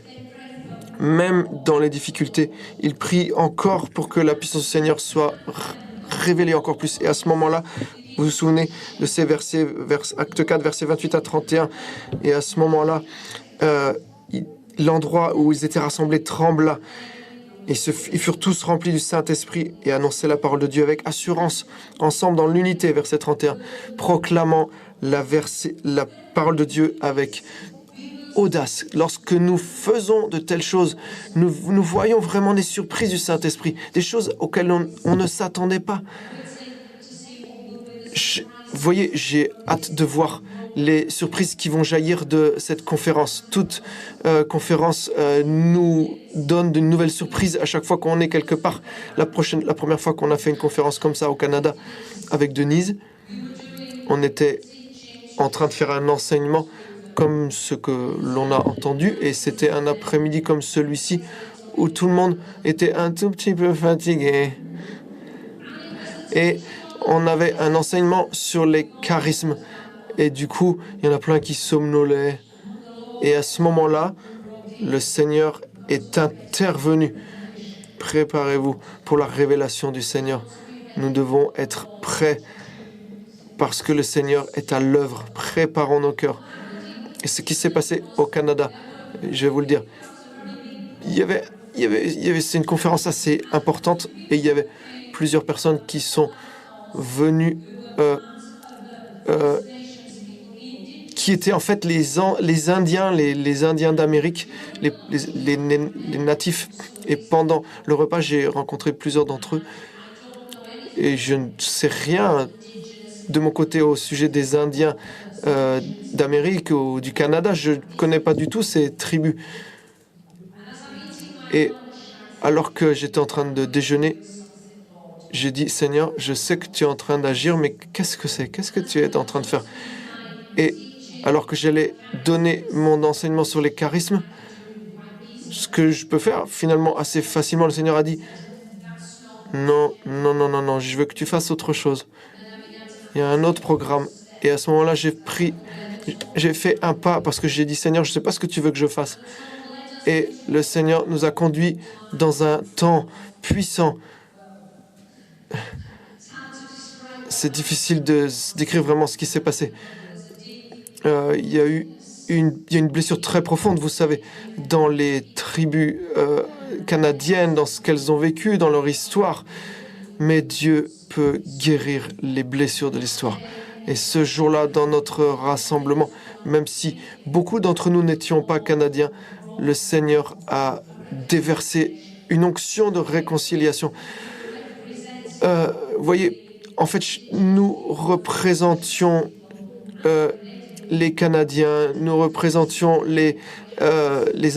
Même dans les difficultés, ils prient encore pour que la puissance du Seigneur soit révélée encore plus. Et à ce moment-là, Vous vous souvenez de ces versets, acte 4, versets 28 à 31. Et à ce moment-là, l'endroit où ils étaient rassemblés trembla. Et ils furent tous remplis du Saint-Esprit et annonçaient la parole de Dieu avec assurance, ensemble dans l'unité, verset 31, proclamant la parole de Dieu avec audace. Lorsque nous faisons de telles choses, nous voyons vraiment des surprises du Saint-Esprit, des choses auxquelles on ne s'attendait pas. Vous voyez, j'ai hâte de voir les surprises qui vont jaillir de cette conférence. Toute conférence nous donne de nouvelles surprises à chaque fois qu'on est quelque part. La première fois qu'on a fait une conférence comme ça au Canada avec Denise, on était en train de faire un enseignement comme ce que l'on a entendu, et c'était un après-midi comme celui-ci où tout le monde était un tout petit peu fatigué. Et on avait un enseignement sur les charismes. Et du coup, il y en a plein qui somnolaient. Et à ce moment-là, le Seigneur est intervenu. Préparez-vous pour la révélation du Seigneur. Nous devons être prêts parce que le Seigneur est à l'œuvre. Préparons nos cœurs. Et ce qui s'est passé au Canada, je vais vous le dire, c'est une conférence assez importante et il y avait plusieurs personnes qui sont venues qui étaient en fait les Indiens, les Indiens d'Amérique, les natifs. Et pendant le repas, j'ai rencontré plusieurs d'entre eux. Et je ne sais rien de mon côté au sujet des Indiens d'Amérique ou du Canada. Je ne connais pas du tout ces tribus. Et alors que j'étais en train de déjeuner, j'ai dit, Seigneur, je sais que tu es en train d'agir, mais qu'est-ce que c'est? Qu'est-ce que tu es en train de faire? Et alors que j'allais donner mon enseignement sur les charismes, ce que je peux faire finalement assez facilement, le Seigneur a dit, non, je veux que tu fasses autre chose. Il y a un autre programme. Et à ce moment-là, j'ai fait un pas parce que j'ai dit, Seigneur, je ne sais pas ce que tu veux que je fasse. Et le Seigneur nous a conduits dans un temps puissant. C'est difficile de décrire vraiment ce qui s'est passé. Il y a eu une blessure très profonde, vous savez, dans les tribus canadiennes, dans ce qu'elles ont vécu, dans leur histoire. Mais Dieu peut guérir les blessures de l'histoire. Et ce jour-là, dans notre rassemblement, même si beaucoup d'entre nous n'étions pas canadiens, le Seigneur a déversé une onction de réconciliation. Vous voyez, en fait, nous représentions les Canadiens, nous représentions les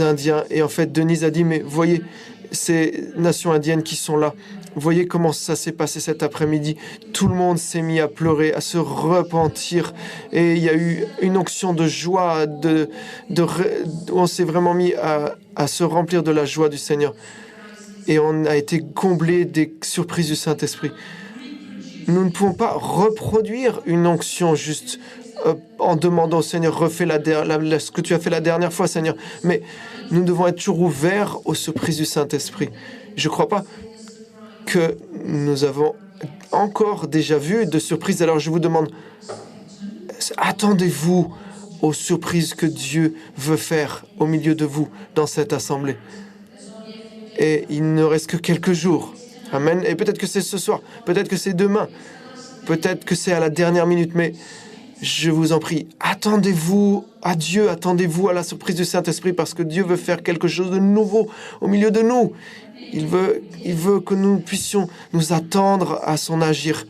Indiens. Et en fait, Denise a dit, mais voyez, ces nations indiennes qui sont là, voyez comment ça s'est passé cet après-midi. Tout le monde s'est mis à pleurer, à se repentir. Et il y a eu une onction de joie, on s'est vraiment mis à se remplir de la joie du Seigneur. Et on a été comblés des surprises du Saint-Esprit. Nous ne pouvons pas reproduire une onction juste en demandant au Seigneur, refais ce que tu as fait la dernière fois, Seigneur. Mais nous devons être toujours ouverts aux surprises du Saint-Esprit. Je ne crois pas que nous avons encore déjà vu de surprises. Alors je vous demande, attendez-vous aux surprises que Dieu veut faire au milieu de vous dans cette assemblée. Et il ne reste que quelques jours. Amen. Et peut-être que c'est ce soir, peut-être que c'est demain, peut-être que c'est à la dernière minute, mais je vous en prie, attendez-vous à Dieu, attendez-vous à la surprise du Saint-Esprit, parce que Dieu veut faire quelque chose de nouveau au milieu de nous. Il veut que nous puissions nous attendre à son agir,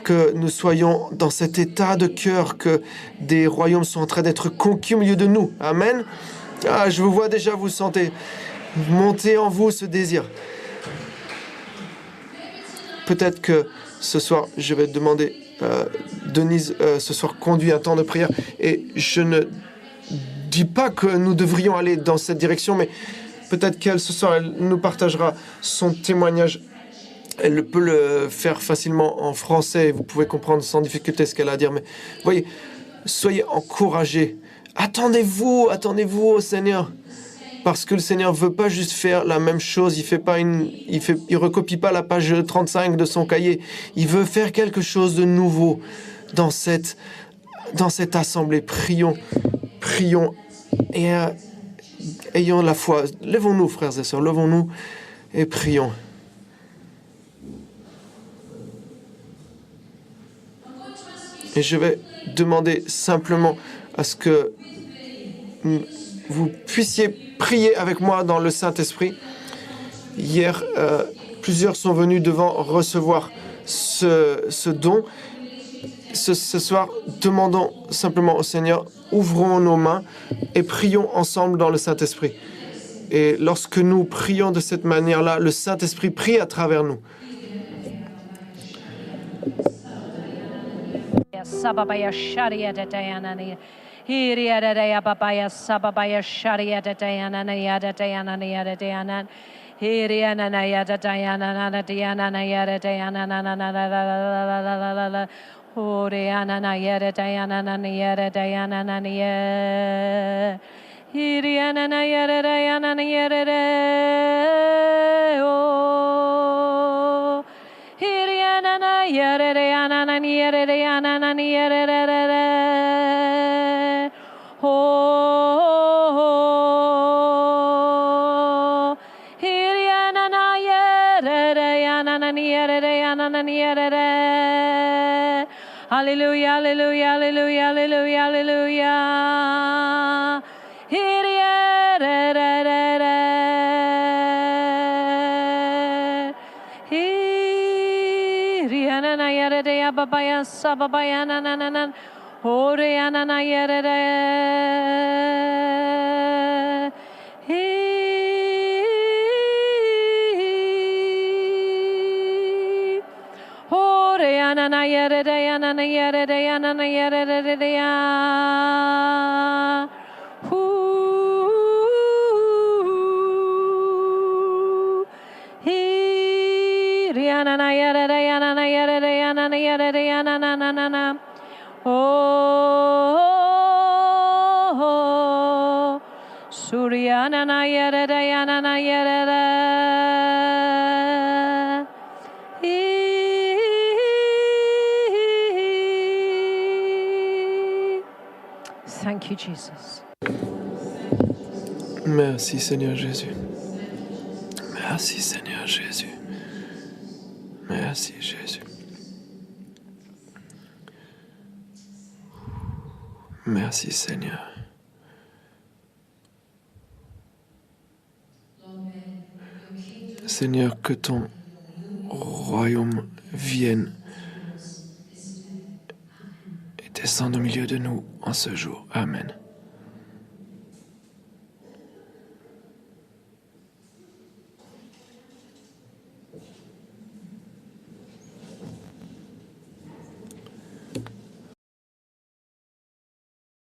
que nous soyons dans cet état de cœur, que des royaumes sont en train d'être conquis au milieu de nous. Amen. Ah, je vous vois déjà, vous sentez monter en vous ce désir. Peut-être que ce soir, je vais demander, Denise, ce soir, conduit un temps de prière. Et je ne dis pas que nous devrions aller dans cette direction, mais peut-être qu'elle, ce soir, elle nous partagera son témoignage. Elle peut le faire facilement en français. Vous pouvez comprendre sans difficulté ce qu'elle a à dire. Mais voyez, soyez encouragés. Attendez-vous au Seigneur. Parce que le Seigneur veut pas juste faire la même chose, il recopie pas la page 35 de son cahier. Il veut faire quelque chose de nouveau dans cette assemblée. Prions et ayons la foi. Levons-nous, frères et sœurs, levons-nous et prions. Et je vais demander simplement à ce que vous puissiez prier avec moi dans le Saint-Esprit. Hier, plusieurs sont venus devant recevoir ce don. Ce soir, demandons simplement au Seigneur, ouvrons nos mains et prions ensemble dans le Saint-Esprit. Et lorsque nous prions de cette manière-là, le Saint-Esprit prie à travers nous. Sababaya Sharia de Dayanani. Hiria de Dayababaya Sababaya Sharia de Dayanani de Dayanani de Dayanan. Hiriana Yada Diana Diana Yada Diana Horiana Yada Diana Yada Diana Yada Hiriana Yada Diana Yada Hiriana Yada Diana Yada Diana Yada Hallelujah, hallelujah, hallelujah, hallelujah, hallelujah. Hiriana yere de ababaya sababaya nanananan. Horiana yere de. Horiana yere de yana yere de yana yere de ya. Hiriana yere de yana yere de yana yere de yana na na na na. Oh, Suryana yere de yana yere de. Thank you, Jesus. Merci Seigneur Jésus. Merci Seigneur Jésus. Merci Jésus. Merci Seigneur. Seigneur, que ton royaume vienne et descende au milieu de nous en ce jour. Amen.